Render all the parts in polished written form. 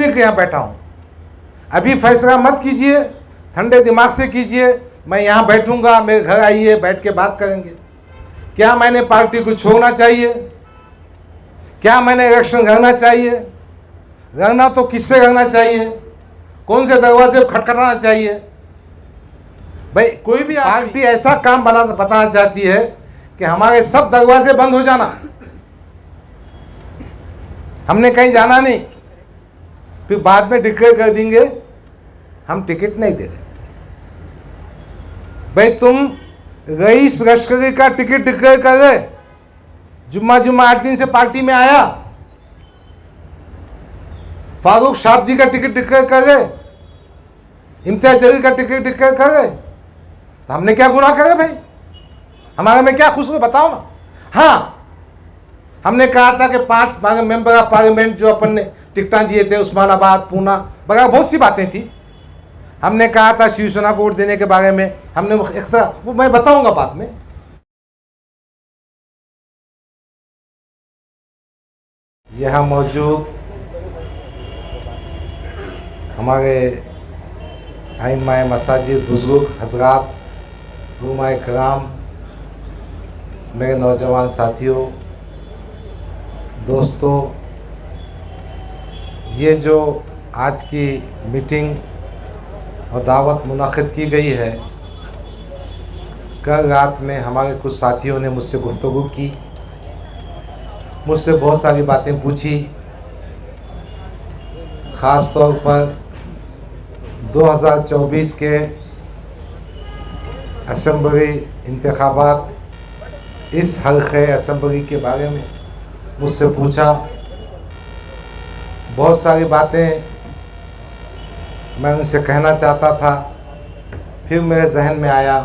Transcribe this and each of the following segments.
सोचने के यहाँ बैठा हूँ। अभी फैसला मत कीजिए, ठंडे दिमाग से कीजिए। मैं यहाँ बैठूंगा, मेरे घर आइए, बैठ के बात करेंगे। क्या मैंने पार्टी को छोड़ना चाहिए? क्या मैंने इलेक्शन लड़ना चाहिए? लड़ना तो किससे लड़ना चाहिए? कौन से दरवाजे को खटखटाना चाहिए? भाई कोई भी पार्टी ऐसा काम बताना चाहती है कि हमारे सब दरवाजे बंद हो जाना, हमने कहीं जाना नहीं, फिर बाद में डिक्लेयर कर देंगे हम टिकट नहीं दे रहे। भाई तुम रईस लश्करी का टिकट डिक्लेयर कर गए, जुम्मा 8 दिन से पार्टी में आया, फारूक शाब्दी का टिकट डिक्लेयर कर गए, इम्तियाज जलील का टिकट डिक्लेयर कर गए, तो हमने क्या गुनाह करे भाई? हमारे में क्या खुश हो बताओ ना। हाँ, हमने कहा था कि 5 मेंबर ऑफ पार्लियामेंट जो अपन ने टिकटा दिए थे, उस्मानाबाद, पूना वगैरह बहुत सी बातें थी। हमने कहा था शिवसेना को वोट देने के बारे में, हमने वो मैं बताऊंगा बाद में। यहाँ मौजूद हमारे आइम्मा मसाजिद, बुजुर्ग हजरात, उलमा कराम, मेरे नौजवान साथियों, दोस्तों, ये जो आज की मीटिंग और दावत मुनाकिद की गई है, कल रात में हमारे कुछ साथियों ने मुझसे गुफ्तगू की, मुझसे बहुत सारी बातें पूछी। ख़ास तौर पर 2024 के असम्बली इंतखाबात, इस हल्क़े असम्बली के बारे में मुझसे पूछा। बहुत सारी बातें मैं उनसे कहना चाहता था, फिर मेरे जहन में आया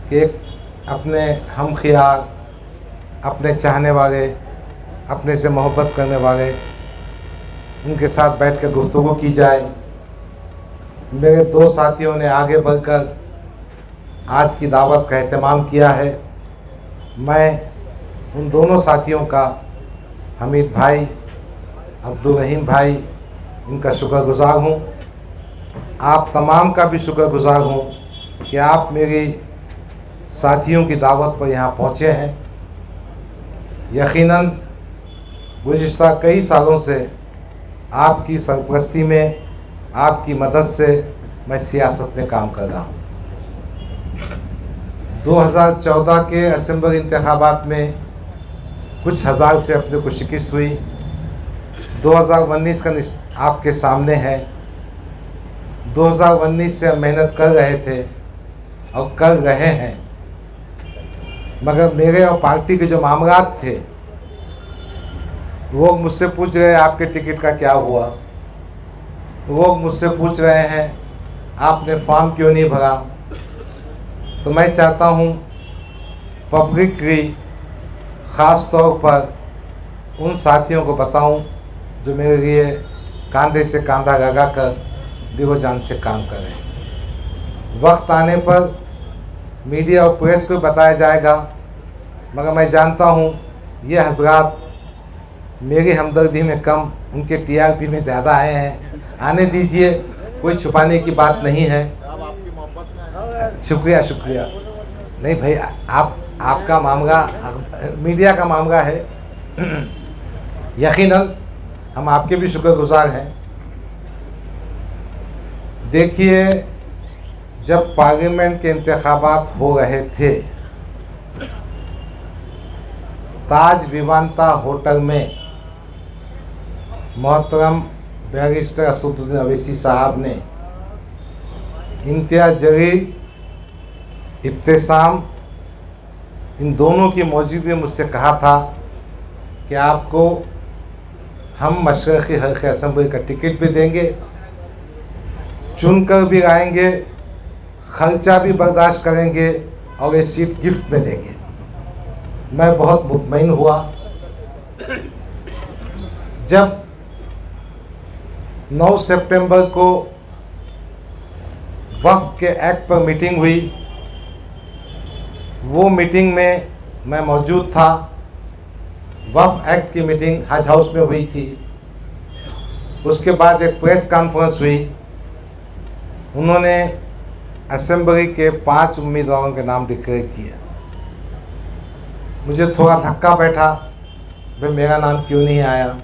कि एक अपने हम ख़ियाल, अपने चाहने वाले, अपने से मोहब्बत करने वाले, उनके साथ बैठ कर गुफ्तगू की जाए। मेरे 2 साथियों ने आगे बढ़कर आज की दावत का एहतमाम किया है। मैं उन दोनों साथियों का, हमीद भाई, अब्दुल रहीम भाई, इनका शुक्रगुज़ार हूँ। आप तमाम का भी शुक्रगुज़ार हूँ कि आप मेरी साथियों की दावत पर यहाँ पहुँचे हैं। यकीनन गुज़िश्ता कई सालों से आपकी सरपरस्ती में, आपकी मदद से मैं सियासत में काम कर रहा हूँ। 2014 के असम्बली इंतखाबात में कुछ हज़ार से अपने को शिकस्त हुई। 2019 का आपके सामने है। 2019 से हम मेहनत कर रहे थे और कर रहे हैं, मगर मेरे और पार्टी के जो मामलात थे, लोग मुझसे पूछ रहे हैं आपके टिकट का क्या हुआ, लोग मुझसे पूछ रहे हैं आपने फॉर्म क्यों नहीं भरा। तो मैं चाहता हूँ पब्लिकली, ख़ास तौर पर उन साथियों को बताऊं जो मेरे लिए कंधे से कंधा लगा कर दिलो जान से काम करें। वक्त आने पर मीडिया और प्रेस को बताया जाएगा, मगर मैं जानता हूं ये हजरात मेरी हमदर्दी में कम, उनके टीआरपी में ज़्यादा आए हैं। आने दीजिए, कोई छुपाने की बात नहीं है। शुक्रिया शुक्रिया। नहीं भाई, आपका मामला मीडिया का मामला है। यकीनन हम आपके भी शुक्रगुज़ार हैं। देखिए, जब पार्लियामेंट के इंतखाबात हो रहे थे, ताज विवांता होटल में मोहतरम बैरिस्टर असदुद्दीन अवैसी साहब ने इम्तियाज जलील, इब्तिसाम, इन दोनों की मौजूदगी में मुझसे कहा था कि आपको हम मशरक़ी हल्क़े असम्बली का टिकट भी देंगे, चुनकर भी लाएंगे, ख़र्चा भी बर्दाश्त करेंगे और ये सीट गिफ्ट में देंगे। मैं बहुत मुतमईन हुआ जब 9 सितंबर को वक्फ के एक्ट पर मीटिंग हुई। वो मीटिंग में मैं मौजूद था। वक्फ एक्ट की मीटिंग हज हाउस में हुई थी। उसके बाद एक प्रेस कॉन्फ्रेंस हुई। उन्होंने असेंबली के 5 उम्मीदवारों के नाम डिक्लेयर किए। मुझे थोड़ा धक्का बैठा, भाई मेरा नाम क्यों नहीं आया।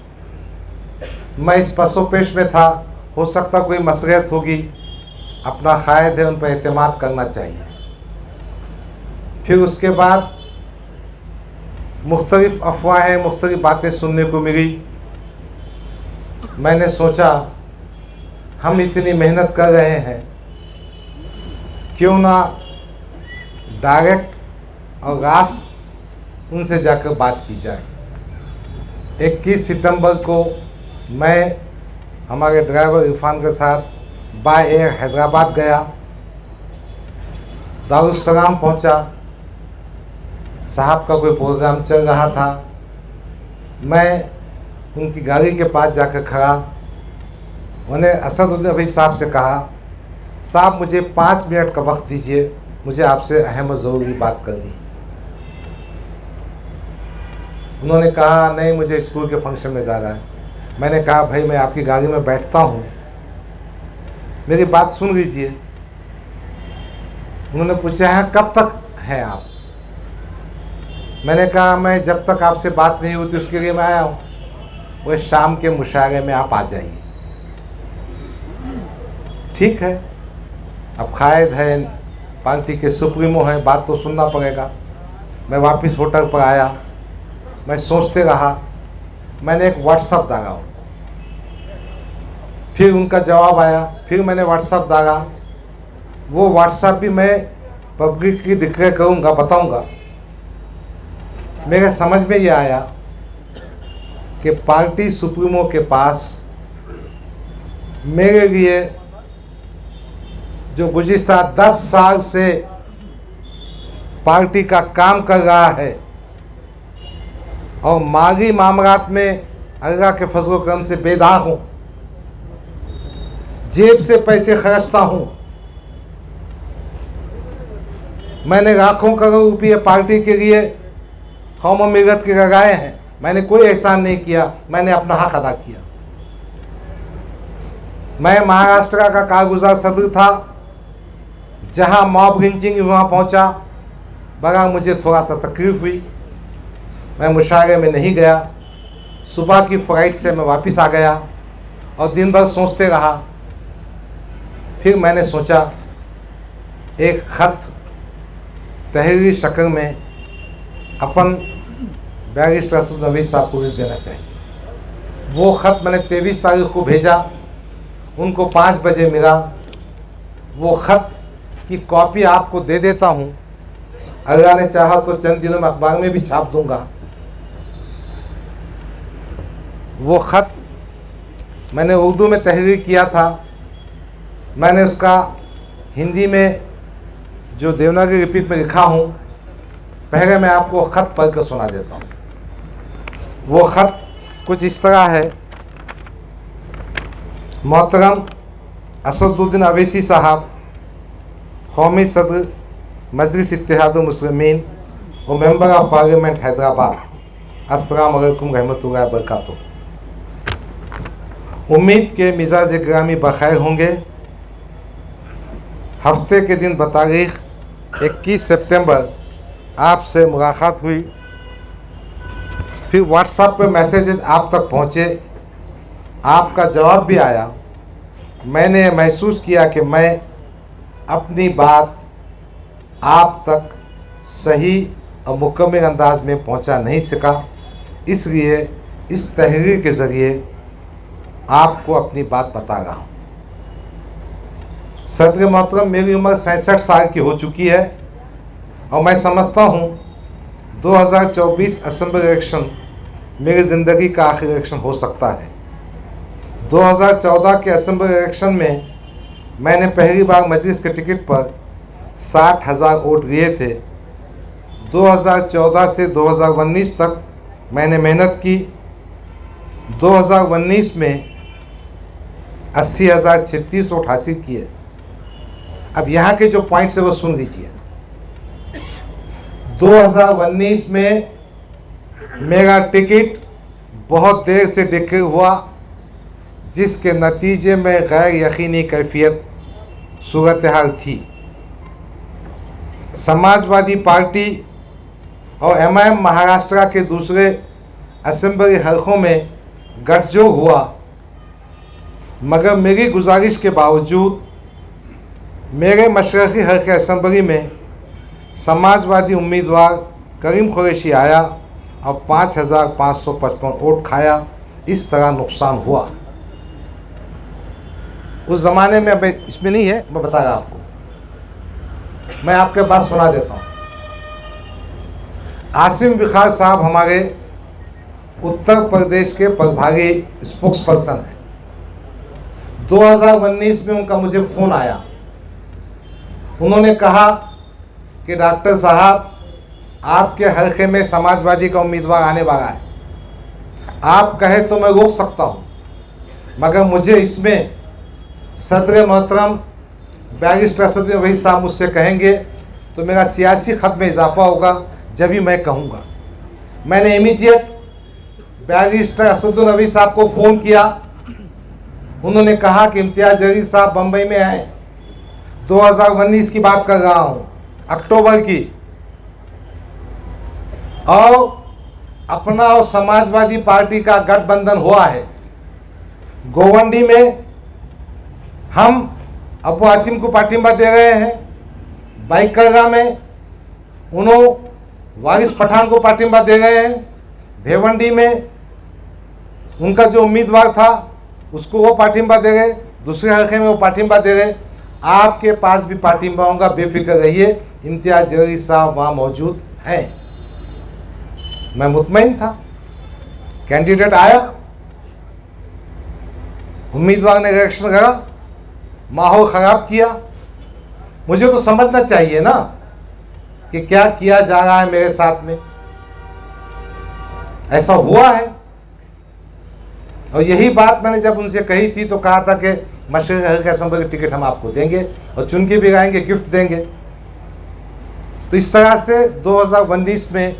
मैं इस पसोपेश में था, हो सकता कोई मसलहत होगी, अपना क़ायद है उन पर एतमाद करना चाहिए। फिर उसके बाद मुख्तलिफ़ अफवाहें, मुख्तलिफ़ बातें सुनने को मिली। मैंने सोचा हम इतनी मेहनत कर रहे हैं, क्यों ना डायरेक्ट और रास्त उनसे जाकर बात की जाए। 21 सितंबर को मैं हमारे ड्राइवर इरफान के साथ बाय एयर हैदराबाद गया। दारुस्सलाम पहुंचा, साहब का कोई प्रोग्राम चल रहा था। मैं उनकी गाड़ी के पास जाकर खड़ा, उन्हें असदुद्दीन अभी साहब से कहा, साहब मुझे 5 मिनट का वक्त दीजिए, मुझे आपसे अहम और ज़रूरी बात करनी। उन्होंने कहा नहीं, मुझे स्कूल के फंक्शन में जाना है। मैंने कहा भाई मैं आपकी गाड़ी में बैठता हूँ, मेरी बात सुन लीजिए। उन्होंने पूछा है कब तक हैं आप। मैंने कहा मैं जब तक आपसे बात नहीं होती उसके लिए मैं आया हूँ, वह शाम के मुशायरे में आप आ जाइए। ठीक है, अब क़ायद है, पार्टी के सुप्रीमो हैं, बात तो सुनना पड़ेगा। मैं वापस होटल पर आया, मैं सोचते रहा। मैंने एक व्हाट्सअप डाला उनको, फिर उनका जवाब आया, फिर मैंने व्हाट्सअप डाला। वो व्हाट्सअप भी मैं पब्लिकली डिक्लेयर करूँगा, बताऊँगा। मेरे समझ में ये आया कि पार्टी सुप्रीमो के पास मेरे लिए जो गुज़िश्ता 10 साल से पार्टी का काम कर रहा है और माली मामलात में अल्लाह के फजल करम से बेदाग हूँ, जेब से पैसे खर्चता हूँ। मैंने लाखों करोड़ रुपये पार्टी के लिए कौम और मिलत के लगाए हैं। मैंने कोई एहसान नहीं किया, मैंने अपना हक अदा किया। मैं महाराष्ट्र का कारगुजार सदर था, जहां मॉब लिंचिंग वहाँ पहुंचा, बगैर मुझे थोड़ा सा तकलीफ हुई। मैं मुशायरे में नहीं गया। सुबह की फ़्लाइट से मैं वापस आ गया और दिन भर सोचते रहा। फिर मैंने सोचा एक ख़त तहरीरी शक्ल में अपन बैरिस्टर असदुद्दीन अवीज़ साहब को देना चाहिए। वो ख़त मैंने 23 तारीख को भेजा, उनको 5 बजे मिला। वो ख़त की कॉपी आपको दे देता हूँ, अल्लाह ने चाहा तो चंद दिनों में अखबार में भी छाप दूँगा। वो ख़त मैंने उर्दू में तहरीर किया था। मैंने उसका हिंदी में जो देवनागरी लिपि में लिखा हूँ, पहले मैं आपको ख़त पढ़ कर सुना देता हूँ। वो ख़त कुछ इस तरह है। मोहतरम असदुद्दीन अवैसी साहब, कौमी सदर मजलिस इत्तेहादुल मुस्लिमीन और मेंबर ऑफ पार्लियामेंट हैदराबाद, अस्सलाम वालेकुम रहमतुल्लाहि व बरकातुहू। उम्मीद के मिजाज ग्रामी बखैर होंगे। हफ्ते के दिन बतारीख 21 सितंबर आपसे मुलाकात हुई। फिर व्हाट्सएप पे मैसेजेस आप तक पहुँचे, आपका जवाब भी आया। मैंने महसूस किया कि मैं अपनी बात आप तक सही और मुकम्मल अंदाज में पहुंचा नहीं सका, इसलिए इस तहरीर के ज़रिए आपको अपनी बात बता रहा हूँ। सदर मोहतरम, मेरी उम्र 67 साल की हो चुकी है और मैं समझता हूँ 2024 असेंबली इलेक्शन मेरी ज़िंदगी का आखिरी इलेक्शन हो सकता है। 2014 के असेंबली इलेक्शन में मैंने पहली बार मजलिस के टिकट पर 60,000 वोट लिए थे। 2014 से 2019 तक मैंने मेहनत की। 2019 में 80,036 वोट हासिल किए। अब यहाँ के जो पॉइंट्स है वो सुन लीजिए। 2019 में मेरा टिकट बहुत देर से डिक्लेयर हुआ। जिसके नतीजे में गैर यकीनी कैफियत सूरत हाल थी। समाजवादी पार्टी और एमआईएम महाराष्ट्र के दूसरे असेंबली हलकों में गठजोड़ हुआ, मगर मेरी गुजारिश के बावजूद मेरे मशरक़ी हल्के असेंबली में समाजवादी उम्मीदवार करीम कुरैशी आया और 5,555 वोट खाया। इस तरह नुकसान हुआ। उस ज़माने में, अब इसमें नहीं है, मैं बता रहा आपको, मैं आपके पास सुना देता हूँ। आसिम विखार साहब हमारे उत्तर प्रदेश के प्रभारी स्पोक्स पर्सन हैं। 2019 में उनका मुझे फ़ोन आया। उन्होंने कहा कि डॉक्टर साहब, आपके हल्के में समाजवादी का उम्मीदवार आने वाला है, आप कहे तो मैं रोक सकता हूँ, मगर मुझे इसमें सदर मोहतरम बैरिस्टर असदुद्दीन ओवैसी साहब मुझसे कहेंगे तो मेरा सियासी ख़त में इजाफा होगा, जब भी मैं कहूँगा। मैंने इमीडिएट बैरिस्टर असदुद्दीन ओवैसी साहब को फ़ोन किया। उन्होंने कहा कि इम्तियाज़ जलील साहब बम्बई में आए, 2019 की बात कर रहा हूँ, अक्टूबर की, और अपना और समाजवादी पार्टी का गठबंधन हुआ है। गोवंडी में हम अबू आसिम को पार्टिंबा दे रहे हैं, बाइकरगा में उन्होंने वारिस पठान को पार्टिंबा दे रहे हैं, भेवंडी में उनका जो उम्मीदवार था उसको वो पार्टिंबा दे गए, दूसरे हल्के में वो पार्टिंबा दे गए। आपके पास भी पार्टिंबा होगा, बेफिक्र रहिए, इम्तियाज़ जलील साहब वहाँ मौजूद हैं। मैं मुतमईन था। कैंडिडेट आया, उम्मीदवार ने इलेक्शन करा, माहौल ख़राब किया। मुझे तो समझना चाहिए ना कि क्या किया जा रहा है मेरे साथ में। ऐसा हुआ है, और यही बात मैंने जब उनसे कही थी तो कहा था कि मशरक़ी हल्के असेंबली की टिकट हम आपको देंगे और चुन के भी आएंगे, गिफ्ट देंगे। तो इस तरह से 2019 में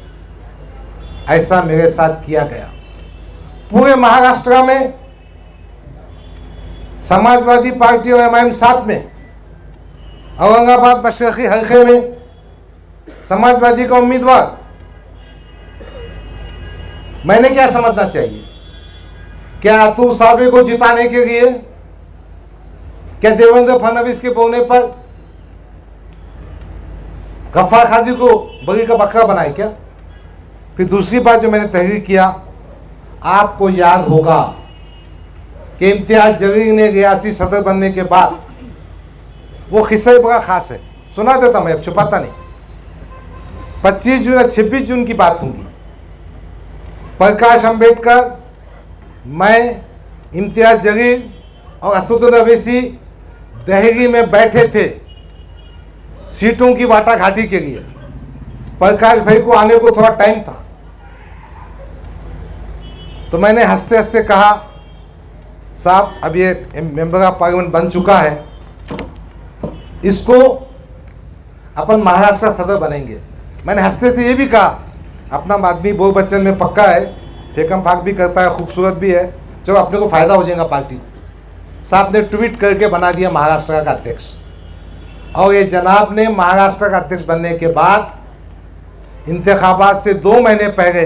ऐसा मेरे साथ किया गया। पूरे महाराष्ट्र में समाजवादी पार्टी और एमआईएम साथ में, औरंगाबाद मशरक़ी हल्के में समाजवादी का उम्मीदवार। मैंने क्या समझना चाहिए? क्या अतुल सावे को जिताने के लिए, क्या देवेंद्र फडणवीस के बोलने पर गफ्फार खादी को बगी का बकरा बनाए क्या? फिर दूसरी बात जो मैंने तहरीर किया, आपको याद होगा कि इम्तियाज़ जलील ने रियासी सदर बनने के बाद, वो किस्सा बड़ा ख़ास है, सुना देता मैं, अब छुपाता नहीं। 25 जून या 26 जून की बात होगी। प्रकाश अंबेडकर, मैं, इम्तियाज़ जलील और असदुद्दीन ओवैसी दिल्ली में बैठे थे सीटों की वाटाघाटी के लिए। प्रकाश भाई को आने को थोड़ा टाइम था, तो मैंने हंसते हंसते कहा, साहब अब ये मेंबर ऑफ पार्लियामेंट बन चुका है, इसको अपन महाराष्ट्र सदर बनेंगे। मैंने हंसते से ये भी कहा, अपना आदमी बहुवचन में पक्का है, फेकम फाक भी करता है, खूबसूरत भी है, चलो अपने को फ़ायदा हो जाएगा पार्टी। साहब ने ट्वीट करके बना दिया महाराष्ट्र का अध्यक्ष, और ये जनाब ने महाराष्ट्र का अध्यक्ष बनने के बाद इंतखाबात से 2 महीने पहले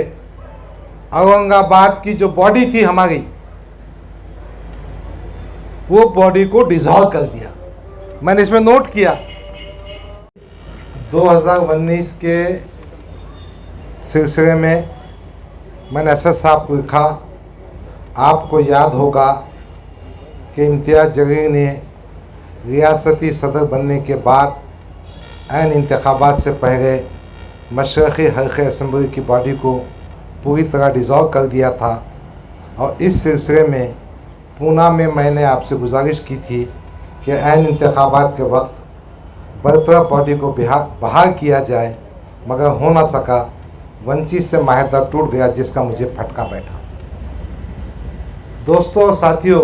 औरंगाबाद की जो बॉडी थी हमारी, वो बॉडी को डिसॉल्व कर दिया। मैंने इसमें नोट किया। 2019 के सिलसिले में मैंने एसएस साहब को लिखा, आपको याद होगा कि इम्तियाज़ जलील ने रियासती सदर बनने के बाद ऐन इंतखाबात से पहले मशरक़ी हल्के असेंबली की बॉडी को पूरी तरह डिसॉल्व कर दिया था, और इस सिलसिले में पूना में मैंने आपसे गुजारिश की थी कि ऐन इंतखाबात के वक्त बरतरफ बॉडी को बहाल किया जाए, मगर हो ना सका। वंचित से माहिदा टूट गया, जिसका मुझे फटका बैठा। दोस्तों और साथियों,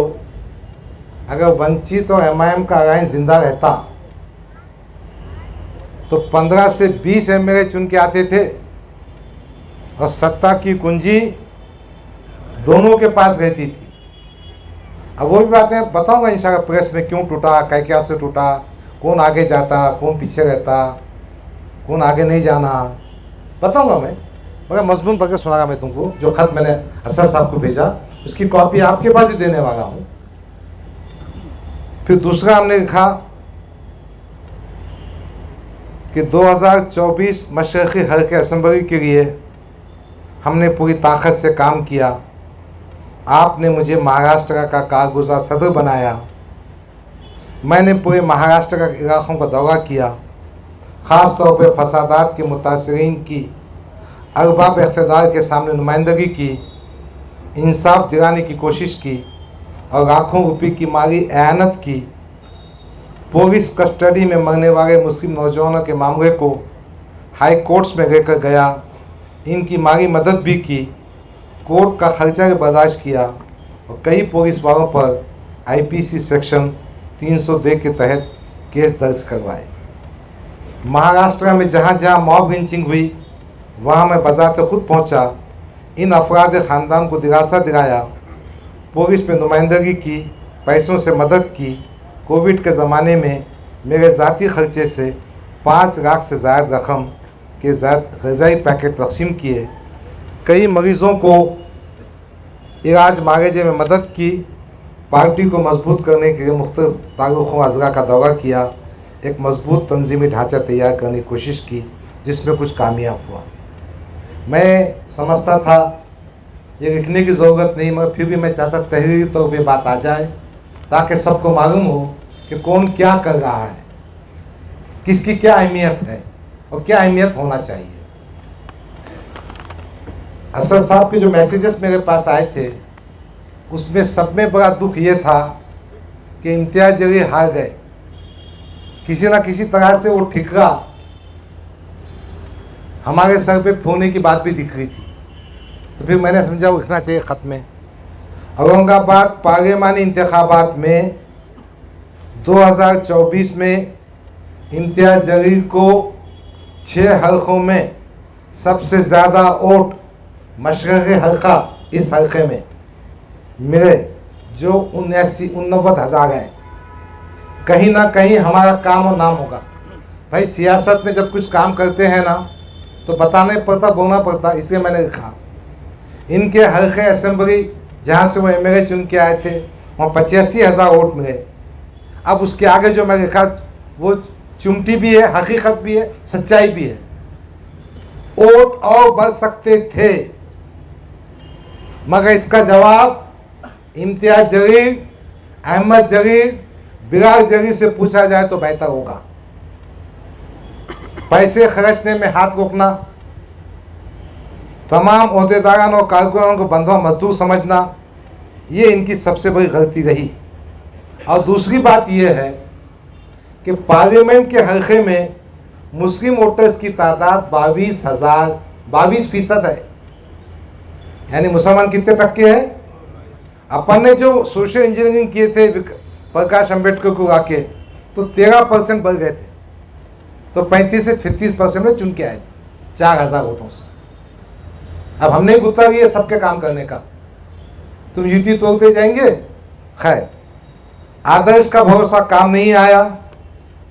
अगर वंचित और एमआईएम का अलायंस जिंदा रहता तो 15 से 20 एमएलए चुन के आते थे, और सत्ता की कुंजी दोनों के पास रहती थी। अब वो भी बातें बताऊंगा इंशाल्लाह प्रेस में, क्यों टूटा, क्या से टूटा, कौन आगे जाता, कौन पीछे रहता, कौन आगे नहीं जाना, बताऊंगा मैं। मगर मजमून पढ़ के सुनागा मैं तुमको। जो ख़त मैंने असद साहब को भेजा उसकी कॉपी आपके पास ही देने वाला हूँ। फिर दूसरा हमने लिखा कि 2024 मशरक़ी हल्के असम्बली के लिए हमने पूरी ताकत से काम किया। आपने मुझे महाराष्ट्र का कारगुजार सदर बनाया। मैंने पूरे महाराष्ट्र के इलाक़ों का दौरा किया, ख़ास तौर पर फसादात के मुतासरीन की अरबाब इक़्तिदार के सामने नुमाइंदगी की, इंसाफ दिलाने की कोशिश की और लाखों रुपये की माली एयानत की। पुलिस कस्टडी में मरने वाले मुस्लिम नौजवानों के मामले को हाई कोर्ट्स में लेकर गया, इनकी माली मदद भी की, कोर्ट का खर्चा भी बर्दाश्त किया और कई पुलिस वालों पर IPC सेक्शन 302 के तहत केस दर्ज करवाए। महाराष्ट्र में जहाँ जहाँ मॉब लिंचिंग हुई वहाँ मैं बज़ाते खुद पहुँचा, इन अफराद ख़ानदान को दिलासा दिलाया, पुलिस में नुमाइंदगी की, पैसों से मदद की। कोविड के ज़माने में मेरे ज़ाती खर्चे से 5 लाख से ज़ायद रकम के ग़िज़ाई पैकेट तक़सीम किए। कई मरीज़ों को इलाज मांगे में मदद की। पार्टी को मजबूत करने के लिए मुख्तलिफ ताल्लुक़ों अज़ला का दौरा किया, एक मजबूत तंजीमी ढांचा तैयार करने की कोशिश की, जिसमें कुछ कामयाब हुआ। मैं समझता था ये लिखने की ज़रूरत नहीं, मगर फिर भी मैं चाहता तहरीरी तौर पे बात आ जाए ताकि सबको मालूम हो कि कौन क्या कर रहा है, किसकी क्या अहमियत है और क्या अहमियत होना चाहिए। असद साहब के जो मैसेजेस मेरे पास आए थे उसमें सब में बड़ा दुख ये था कि इम्तियाज़ जलील हार गए। किसी ना किसी तरह से वो ठिकरा हमारे सर पे फोड़ने की बात भी दिख रही थी। तो फिर मैंने समझा वो लिखना चाहिए ख़त में। औरंगाबाद पार्लिमानी इंतखाबात में 2024 में इम्तियाज़ जलील को 6 हल्कों में सबसे ज़्यादा वोट मशरक़ी हल्का इस हल्के में मिले, जो 89,000 हैं। कहीं ना कहीं हमारा काम और नाम होगा। भाई सियासत में जब कुछ काम करते हैं ना तो बताना पड़ता, बोलना पड़ता, इसलिए मैंने लिखा। इनके हल्के असेंबली जहाँ से वो MLA चुन के आए थे वहाँ 85,000 वोट मिले। अब उसके आगे जो मैं लिखा वो चुमटी भी है, हकीकत भी है, सच्चाई भी है। वोट और बढ़ सकते थे, मगर इसका जवाब इम्तियाज़ जलील, अहमद जलील, बिलाल जलील से पूछा जाए तो बेहतर होगा। पैसे खर्चने में हाथ रोकना, तमाम ओहदेदारान और कारकुनानों को बंधुआ मजदूर समझना, ये इनकी सबसे बड़ी गलती रही। और दूसरी बात यह है कि पार्लियामेंट के हल्के में मुस्लिम वोटर्स की तादाद 22% है। यानी मुसलमान कितने टक्के हैं? अपन ने जो सोशल इंजीनियरिंग किए थे प्रकाश अम्बेडकर को आके तो 13% बढ़ गए थे, तो 35 से 36% में चुन के आए थे 4,000 वोटों से। अब हमने गुत्ता किया सबके काम करने का, तुम युति तोड़ते जाएंगे। खैर, आदर्श का भरोसा काम नहीं आया।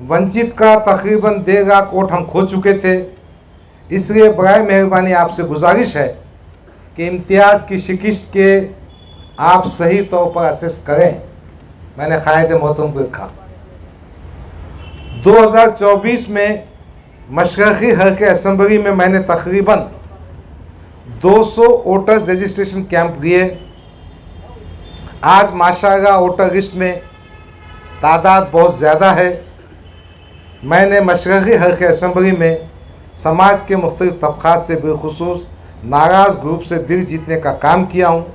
वंचित का तकरीबन 1.5 लाख वोट हम खो चुके थे। इसलिए बराए मेहरबानी आपसे गुजारिश है कि इम्तियाज़ की शिकस्त के आप सही तौर पर असेस करें। मैंने कायदे मोहतरम को लिखा। 2024 में मशरक़ी हल्के असेंबली में मैंने तकरीबन 200 वोटर्स रजिस्ट्रेशन कैंप लिए। आज माशाअल्लाह वोटर लिस्ट में तादाद बहुत ज़्यादा है। मैंने मशरक़ी हल्के असेंबली में समाज के मुख्तलिफ तबक़ात से बिलखुसूस नाराज़ ग्रुप से दिल जीतने का काम किया हूँ।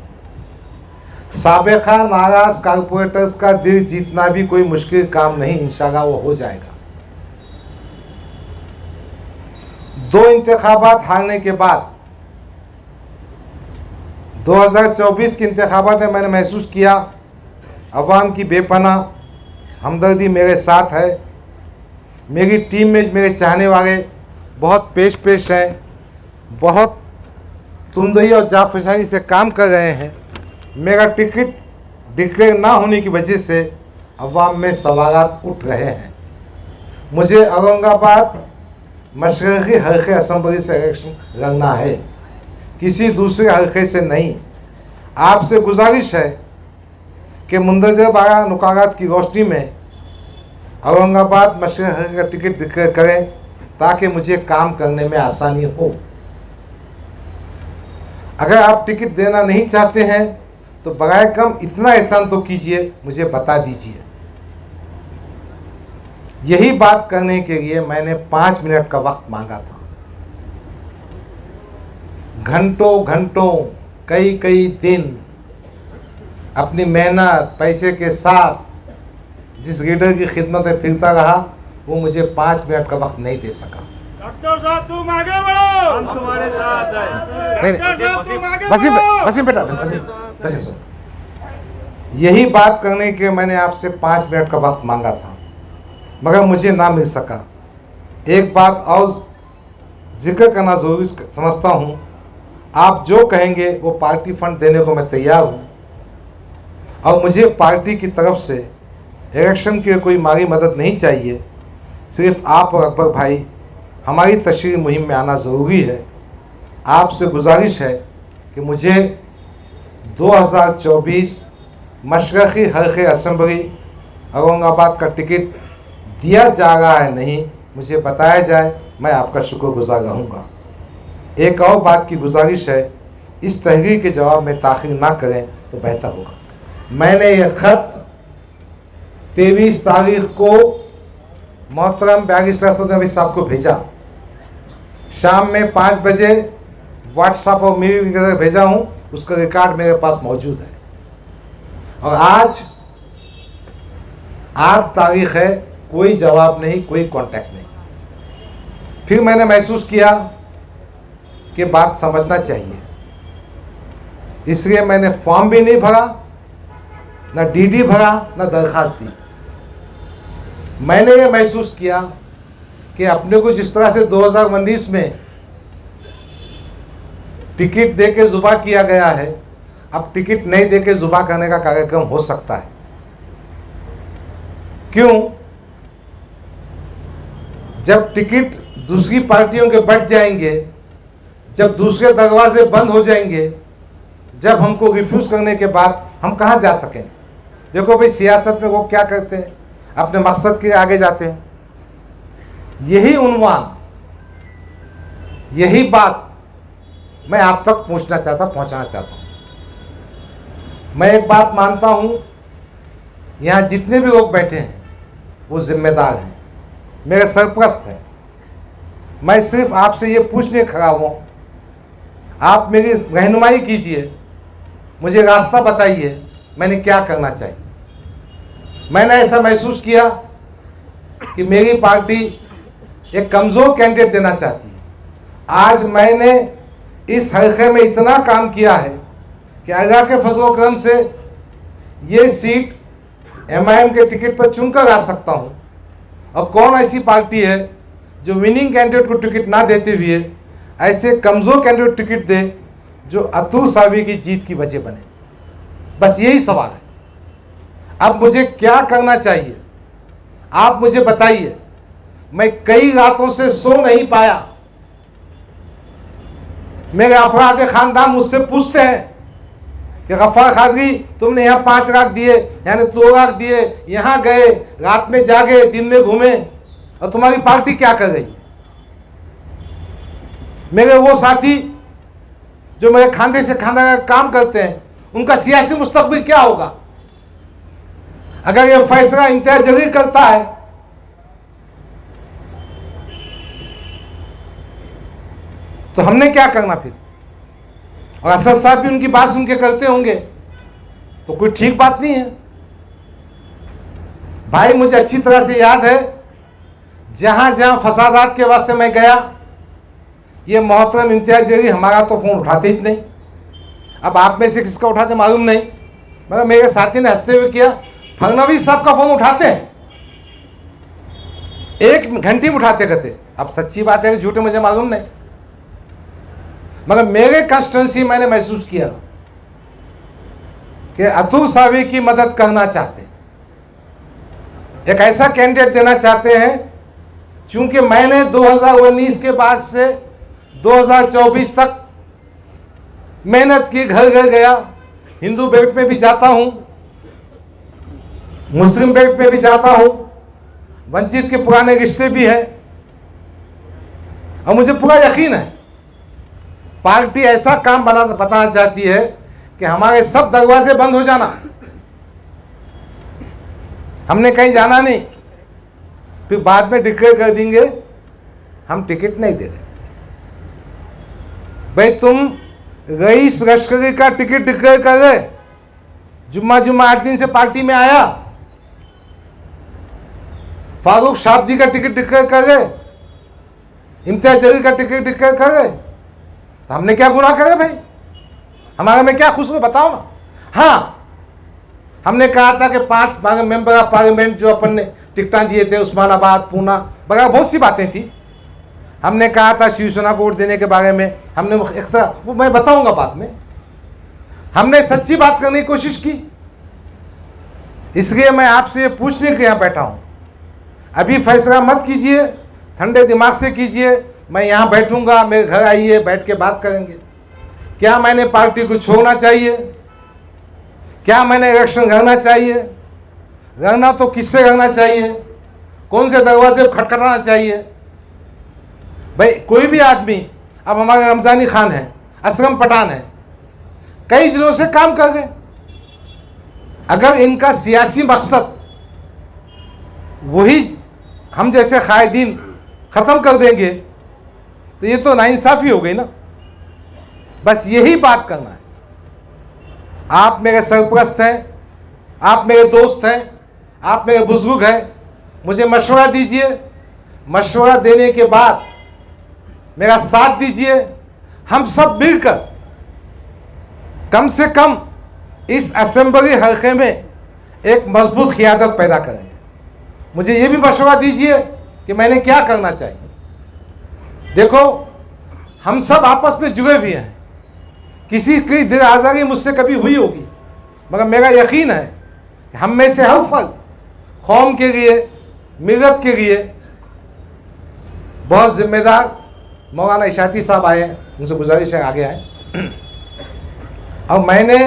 साबिक़ा नाराज़ कारपोरेटर्स का दिल जीतना भी कोई मुश्किल काम नहीं, इंशाअल्लाह वो हो जाएगा। 2 इंतखाबात हारने के बाद 2024 के इंतखाबात में मैंने महसूस किया अवाम की बेपनाह हमदर्दी मेरे साथ है। मेरी टीम में मेरे चाहने वाले बहुत पेश हैं, बहुत तुंदई और जाफशानी से काम कर रहे हैं। मेरा टिकट डिक्लेयर ना होने की वजह से अवाम में सवालात उठ रहे हैं। मुझे औरंगाबाद मशरक़ी हल्के असम्बली से इलेक्शन लड़ना है, किसी दूसरे हल्के से नहीं। आपसे गुजारिश है कि मुंदरजा बारह नुकारात की रोशनी में औरंगाबाद मशरक़ी हल्के का टिकट डिक्लेयर करें ताकि मुझे काम करने में आसानी हो। अगर आप टिकट देना नहीं चाहते हैं तो बराए कम इतना एहसान तो कीजिए, मुझे बता दीजिए। यही बात करने के लिए मैंने 5 मिनट का वक्त मांगा था। घंटों घंटों कई कई दिन अपनी मेहनत पैसे के साथ जिस लीडर की खिदमत में फिरता रहा, वो मुझे 5 मिनट का वक्त नहीं दे सका। डॉक्टर साहब तुम आगे बढ़ो, हम तुम्हारे साथ हैं। वसीम बेटा, वसीम, यही बात करने के मैंने आपसे 5 मिनट का वक्त मांगा था, मगर मुझे ना मिल सका। एक बात और जिक्र करना ज़रूरी समझता हूँ, आप जो कहेंगे वो पार्टी फंड देने को मैं तैयार हूँ, और मुझे पार्टी की तरफ से इलेक्शन की कोई माली मदद नहीं चाहिए। सिर्फ आप और अकबर भाई हमारी तशरीह मुहिम में आना ज़रूरी है। आपसे गुजारिश है कि मुझे 2024 मशरक़ी हल्के असम्बली औरंगाबाद का टिकट दिया जा रहा है नहीं, मुझे बताया जाए, मैं आपका शुक्रगुजार रहूँगा। एक और बात की गुजारिश है, इस तहरीर के जवाब में ताख़ीर ना करें तो बेहतर होगा। मैंने ये ख़त 23 तारीख को मोहतरम बैरिस्टर असद नबी साहब को भेजा। शाम में 5 बजे व्हाट्सएप और मेल की तरह भेजा हूँ, उसका रिकॉर्ड मेरे पास मौजूद है। और आज 8 तारीख है, कोई जवाब नहीं, कोई कांटेक्ट नहीं। फिर मैंने महसूस किया कि बात समझना चाहिए, इसलिए मैंने फॉर्म भी नहीं भरा, ना डीडी भरा, ना दरख्वास्त दी। मैंने ये महसूस किया कि अपने को जिस तरह से 2019 में टिकट दे के जुबा किया गया है, अब टिकट नहीं दे के जुबा करने का कार्यक्रम हो सकता है। क्यों? जब टिकट दूसरी पार्टियों के बढ़ जाएंगे, जब दूसरे दरवाजे बंद हो जाएंगे, जब हमको रिफ्यूज़ करने के बाद हम कहाँ जा सकें? देखो भाई, सियासत में वो क्या करते हैं, अपने मकसद के आगे जाते हैं। यही उन्वान, यही बात मैं आप तक पहुंचाना चाहता हूं। मैं एक बात मानता हूं, यहाँ जितने भी लोग बैठे हैं वो जिम्मेदार हैं, मेरे सरप्रस्त हैं। मैं सिर्फ आपसे ये पूछने खड़ा हूँ, आप मेरी रहनुमाई कीजिए, मुझे रास्ता बताइए, मैंने क्या करना चाहिए। मैंने ऐसा महसूस किया कि मेरी पार्टी एक कमज़ोर कैंडिडेट देना चाहती है। आज मैंने इस हल्के में इतना काम किया है कि अल्लाह के फजल करम से ये सीट MIM के टिकट पर चुनकर आ सकता हूँ। और कौन ऐसी पार्टी है जो विनिंग कैंडिडेट को टिकट ना देते हुए ऐसे कमज़ोर कैंडिडेट टिकट दे जो अतुल सावी की जीत की वजह बने? बस यही सवाल है। अब मुझे क्या करना चाहिए, आप मुझे बताइए। मैं कई रातों से सो नहीं पाया। मेरे अफराद ख़ानदान मुझसे पूछते हैं कि गफ्फार कादरी, तुमने यहाँ 5 लाख दिए, यानी 2 लाख दिए, यहाँ गए, रात में जागे, दिन में घूमे, और तुम्हारी पार्टी क्या कर रही है? मेरे वो साथी जो मेरे खांदे से खांदा का काम करते हैं, उनका सियासी मुस्तकबिल क्या होगा अगर ये फैसला इम्तियाज जलील करता है? तो हमने क्या करना फिर? और असद साहब भी उनकी बात सुन के करते होंगे, तो कोई ठीक बात नहीं है। भाई, मुझे अच्छी तरह से याद है, जहां जहां फसादात के वास्ते मैं गया, ये मोहतरम इम्तियाज जलील हमारा तो फ़ोन उठाते ही नहीं। अब आप में से किसका उठाते मालूम नहीं, मगर मेरे साथी ने हंसते हुए किया, फडणवीस साहब का फ़ोन उठाते हैं, 1 घंटे में उठाते करते। अब सच्ची बात है कि झूठे मुझे मालूम नहीं, मगर मेरे कंस्टिट्यूंसी मैंने महसूस किया कि अतुल सावी की मदद करना चाहते हैं, एक ऐसा कैंडिडेट देना चाहते हैं। चूंकि मैंने 2019 के बाद से 2024 तक मेहनत की, घर घर गया, हिंदू बेल्ट में भी जाता हूं, मुस्लिम बेल्ट में भी जाता हूं, वंचित के पुराने रिश्ते भी हैं, और मुझे पूरा यकीन है पार्टी ऐसा काम बताना चाहती है कि हमारे सब दरवाजे बंद हो जाना, हमने कहीं जाना नहीं, फिर बाद में डिक्लेयर कर देंगे हम टिकट नहीं दे रहे। भाई तुम रईस लश्करी का टिकट डिक्लेयर कर गए, जुम्मा 8 दिन से पार्टी में आया, फारूक शाब्दी का टिकट डिक्लेयर कर गए, इम्तियाज जलील का टिकट डिक्लेयर कर गए, तो हमने क्या गुनाह करे भाई? हमारे में क्या खुश हो बताओ ना। हाँ, हमने कहा था कि 5 मेंबर ऑफ पार्लियामेंट जो अपन ने टिकटां दिए थे, उस्मानाबाद, पूना वगैरह बहुत सी बातें थी। हमने कहा था शिवसेना को वोट देने के बारे में, हमने वो मैं बताऊंगा बाद में। हमने सच्ची बात करने की कोशिश की, इसलिए मैं आपसे पूछने के यहाँ बैठा हूँ। अभी फैसला मत कीजिए, ठंडे दिमाग से कीजिए। मैं यहाँ बैठूंगा, मेरे घर आइए, बैठ के बात करेंगे। क्या मैंने पार्टी को छोड़ना चाहिए? क्या मैंने इलेक्शन लड़ना चाहिए? लड़ना तो किससे लड़ना चाहिए? कौन से दरवाजे को खटखटाना चाहिए? भाई कोई भी आदमी, अब हमारे रमजानी खान है, असलम पठान है, कई दिनों से काम कर गए। अगर इनका सियासी मकसद वही हम जैसे कायदीन ख़त्म कर देंगे तो ये तो नाइंसाफ़ी हो गई ना। बस यही बात करना है। आप मेरे सरपरस्त हैं, आप मेरे दोस्त हैं, आप मेरे बुजुर्ग हैं, मुझे मशवरा दीजिए। मशवरा देने के बाद मेरा साथ दीजिए। हम सब मिलकर कम से कम इस असेंबली हल्के में एक मजबूत क़ियादत पैदा करेंगे। मुझे ये भी मशवरा दीजिए कि मैंने क्या करना चाहिए। देखो, हम सब आपस में जुड़े हुए हैं। किसी की दिल आज़ारी मुझसे कभी हुई होगी, मगर मेरा यकीन है कि हम में से हर फर्द कौम के लिए, मिलत के लिए बहुत जिम्मेदार। मौलाना इशाती साहब आए हैं, उनसे गुजारिश है आगे आए। अब मैंने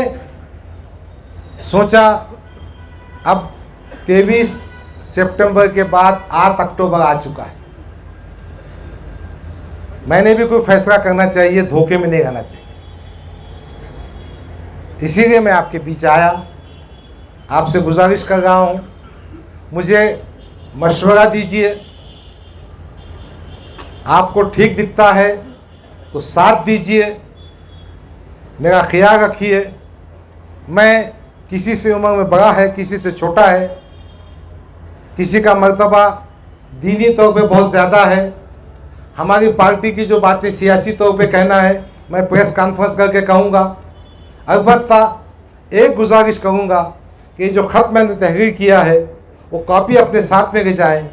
सोचा अब 23 सितंबर के बाद 8 अक्टूबर आ चुका है, मैंने भी कोई फैसला करना चाहिए, धोखे में नहीं रहना चाहिए। इसीलिए मैं आपके बीच आया, आपसे गुजारिश कर रहा हूँ, मुझे मशवरा दीजिए। आपको ठीक दिखता है तो साथ दीजिए, मेरा ख्याल रखिए। मैं किसी से उम्र में बड़ा है, किसी से छोटा है, किसी का मर्तबा दीनी तौर पे बहुत ज़्यादा है। हमारी पार्टी की जो बातें सियासी तौर पे कहना है, मैं प्रेस कॉन्फ्रेंस करके कहूँगा। अलबत्ता एक गुजारिश करूँगा कि जो ख़त मैंने तहरीर किया है वो कॉपी अपने साथ में ले जाएँ,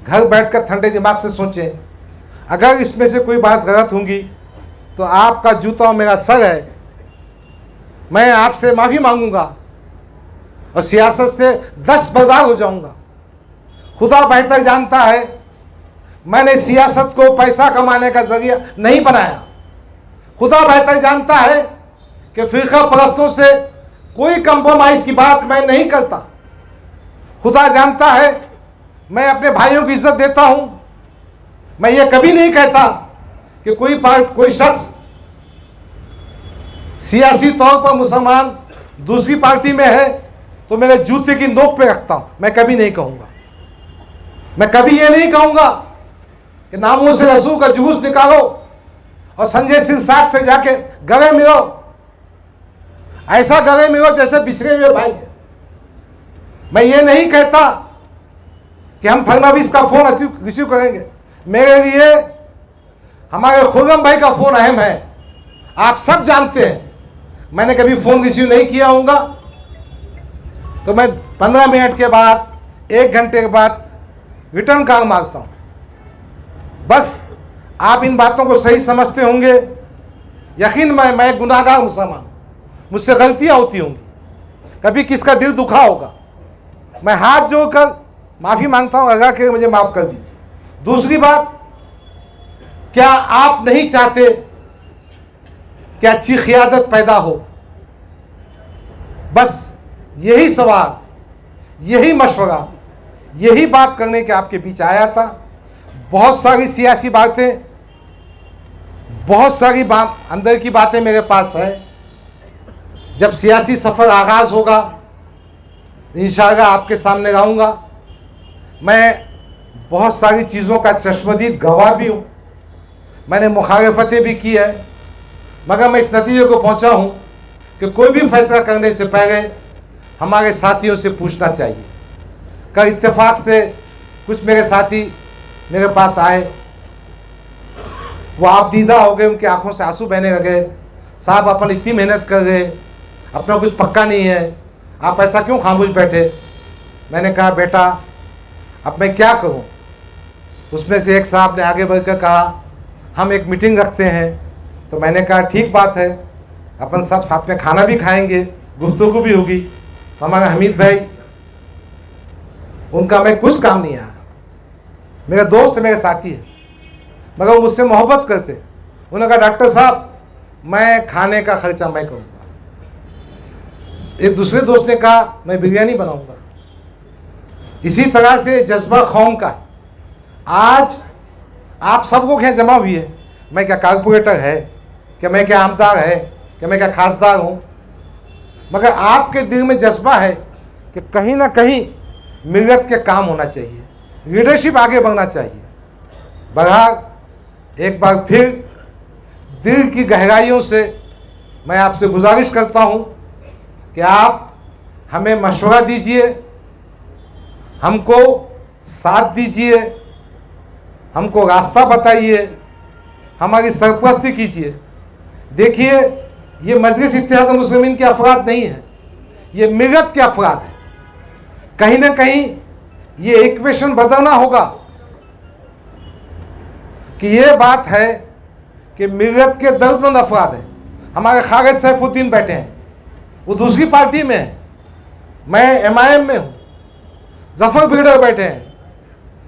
घर बैठकर ठंडे दिमाग से सोचें। अगर इसमें से कोई बात गलत होंगी तो आपका जूता मेरा सर है, मैं आपसे माफ़ी मांगूंगा और सियासत से दस्तबरदार हो जाऊंगा। खुदा बेहतर जानता है, मैंने सियासत को पैसा कमाने का जरिया नहीं बनाया। खुदा बेहतर जानता है कि फ़िरका परस्तों से कोई कंप्रोमाइज़ की बात मैं नहीं करता। खुदा जानता है मैं अपने भाइयों की इज्जत देता हूँ। मैं ये कभी नहीं कहता कि कोई शख्स सियासी तौर पर मुसलमान दूसरी पार्टी में है तो मेरे जूते की नोक पे रखता हूँ, मैं कभी नहीं कहूँगा। मैं कभी ये नहीं कहूँगा कि नामों से रसूल का जुलूस निकालो और संजय सिंह साठ से जाके गले मिलो, ऐसा गले मिलो जैसे बिछड़े हुए भाई हैं। मैं ये नहीं कहता कि हम फडणवीस का फ़ोन रिसीव करेंगे। मेरे लिए हमारे खुर्रम भाई का फ़ोन अहम है, आप सब जानते हैं। मैंने कभी फ़ोन रिसीव नहीं किया होगा तो मैं 15 मिनट के बाद, 1 घंटे के बाद रिटर्न कॉल मारता हूँ। बस आप इन बातों को सही समझते होंगे। यकीन मैं गुनाहगार मुसलमान, मुझसे गलतियाँ होती होंगी, कभी किसका दिल दुखा होगा। मैं हाथ जोड़कर माफ़ी मांगता हूँ, अल्लाह के मुझे माफ़ कर दीजिए। दूसरी बात, क्या आप नहीं चाहते कि अच्छी क़ियादत पैदा हो? बस यही सवाल, यही मशवरा, यही बात करने के आपके बीच आया था। बहुत सारी सियासी बातें, बहुत सारी अंदर की बातें मेरे पास है। जब सियासी सफ़र आगाज़ होगा इंशाअल्लाह आपके सामने लाऊंगा। मैं बहुत सारी चीज़ों का चश्मदीद गवाह भी हूँ, मैंने मुखालफतें भी की है, मगर मैं इस नतीजे को पहुँचा हूँ कि कोई भी फैसला करने से पहले हमारे साथियों से पूछना चाहिए। कल इत्तेफाक से कुछ मेरे साथी मेरे पास आए, वो आप दीदा हो गए, उनकी आंखों से आंसू बहने लगे। साहब अपन इतनी मेहनत कर रहे, अपना कुछ पक्का नहीं है, आप ऐसा क्यों खामोश बैठे? मैंने कहा बेटा अब मैं क्या करूं? उसमें से एक साहब ने आगे बढ़कर कहा हम एक मीटिंग रखते हैं। तो मैंने कहा ठीक बात है, अपन सब साथ में खाना भी खाएंगे, गुफ्तगू भी होगी। तो हमारे हमीद भाई, उनका मैं कुछ काम नहीं आया, मेरा दोस्त मेरे साथी है, मगर वो मुझसे मोहब्बत करते। उन्होंने कहा डॉक्टर साहब मैं खाने का खर्चा मैं करूँगा। एक दूसरे दोस्त ने कहा मैं बिरयानी बनाऊंगा। इसी तरह से जज्बा कौम का आज आप सब लोग यहाँ जमा हुए हैं। मैं क्या कारपोरेटर है, कि मैं क्या आमदार है, कि मैं क्या खासदार हूँ, मगर आपके दिल में जज्बा है कि कहीं ना कहीं मिलत के काम होना चाहिए, लीडरशिप आगे बढ़ना चाहिए। बहरहाल एक बार फिर दिल की गहराइयों से मैं आपसे गुजारिश करता हूँ कि आप हमें मशवरा दीजिए, हमको साथ दीजिए, हमको रास्ता बताइए, हमारी सरपरस्ती कीजिए। देखिए ये मजलिस इत्तेहाद मुस्लिमीन के अफराद नहीं है, ये मिलत के अफराद हैं। कहीं ना कहीं ये इक्वेशन बदलना होगा कि ये बात है कि मिलत के दर्दमंद अफराद हैं। हमारे खालिद सैफुद्दीन बैठे हैं, वो दूसरी पार्टी में है, मैं MIM में हूँ। जफर बिगड़र बैठे हैं,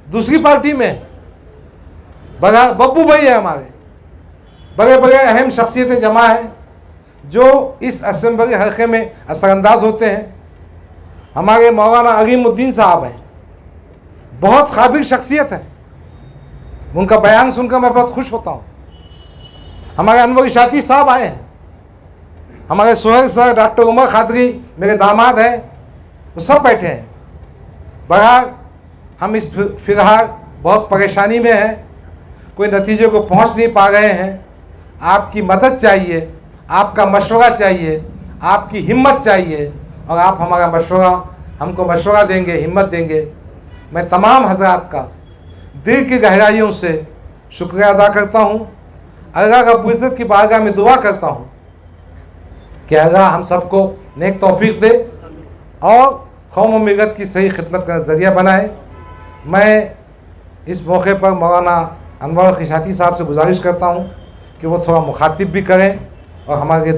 दूसरी पार्टी में। बब्बू भाई है, हमारे बड़े बड़े अहम शख्सियतें जमा हैं जो इस असेंबली हल्के में असरअंदाज होते हैं। हमारे मौलाना अलीमुद्दीन साहब हैं, बहुत काबिल शख्सियत है, उनका बयान सुनकर मैं बहुत खुश होता हूँ। हमारे अनवर इशाती साहब आए हैं, हमारे सोहेल सर, डॉक्टर उमर खादरी मेरे दामाद हैं, वो सब बैठे हैं। बहरहाल हम इस फिलहाल बहुत परेशानी में हैं, कोई नतीजे को पहुंच नहीं पा रहे हैं। आपकी मदद चाहिए, आपका मशवरा चाहिए, आपकी हिम्मत चाहिए, और आप हमारा मशवरा हमको मशवरा देंगे, हिम्मत देंगे। मैं तमाम हज़रात का दिल की गहराइयों से शुक्रिया अदा करता हूँ। अल्लाह रब्बुल इज़्ज़त की बारगाह में दुआ करता हूँ कि अल्लाह हम सबको नेक तौफीक दे और कौम व मिलत की सही खिदमत का ज़रिया बनाए। मैं इस मौके पर मौलाना अनवर इशाती साहब से गुजारिश करता हूँ कि वो थोड़ा मुखातिब भी करें और हमारे